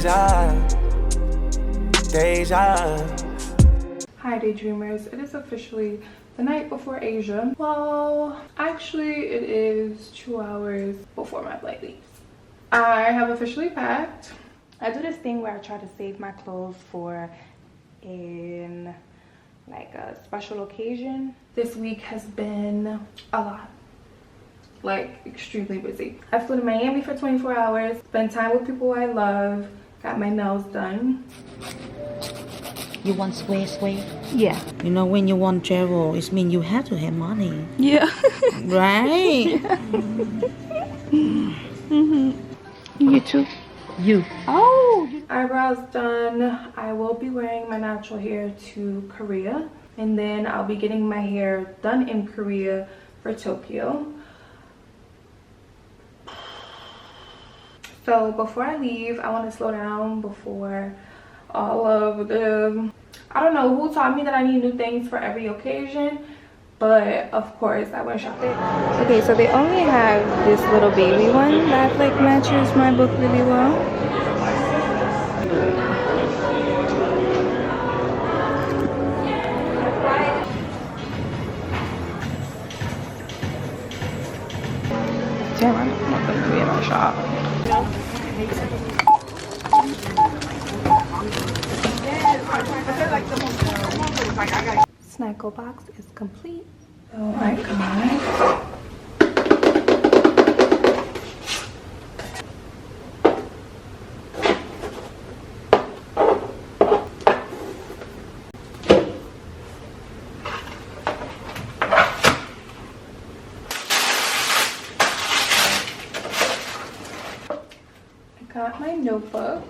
Hi daydreamers, it is officially the night before Asia. Well, actually it is 2 hours before my flight leaves. I have officially packed. I do this thing where I try to save my clothes for like a special occasion. This week has been a lot, like extremely busy. I flew to Miami for 24 hours, spent time with people I love, got my nails done. You want sway? Yeah. You know, when you want travel, it means you have to have money. Yeah. Right? Mm-hmm. You too. You. Oh! Eyebrows done. I will be wearing my natural hair to Korea. And then I'll be getting my hair done in Korea for Tokyo. So before I leave, I want to slow down before all of the, I don't know who taught me that I need new things for every occasion, but of course I went shopping. Okay, so they only have this little baby one that like matches my book really well. Damn, I don't want them to be in my shop. Snacko box is complete. Oh my god. I got my notebook.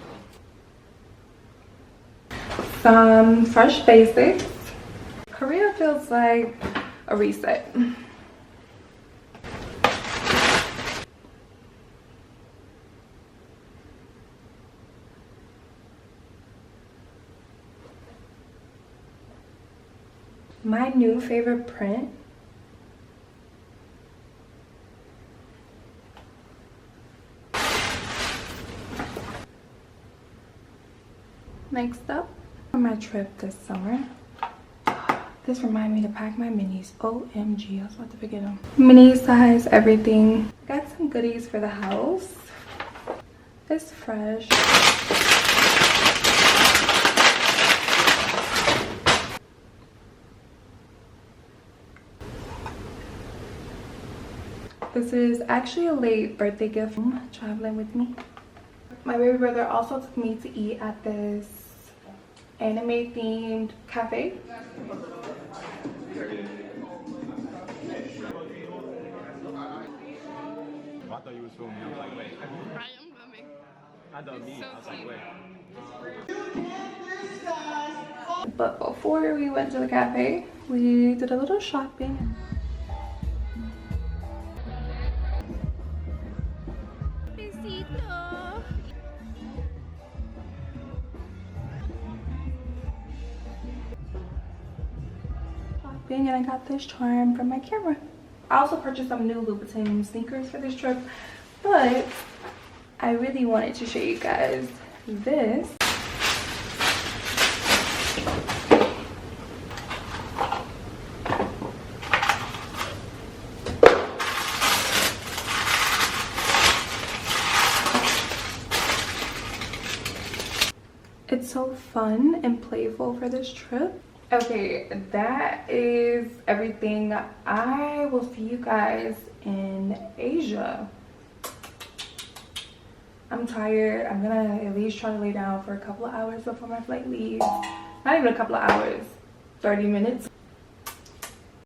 Some fresh basics. Korea feels like a reset. My new favorite print. Next up, for my trip this summer. This reminded me to pack my minis. OMG, I was about to forget them. Mini size, everything. Got some goodies for the house. It's fresh. This is actually a late birthday gift from traveling with me. My baby brother also took me to eat at this anime themed cafe. I thought you was filming. I was like, wait. I am filming. I thought me. I was like, wait. But before we went to the cafe, we did a little shopping. Besito. Shopping, and I got this charm for my camera. I also purchased some new Louboutin sneakers for this trip, but I really wanted to show you guys this. It's so fun and playful for this trip. Okay, that is everything. I will see you guys in Asia. I'm tired. I'm gonna at least try to lay down for a couple of hours before my flight leaves. Not even a couple of hours, 30 minutes.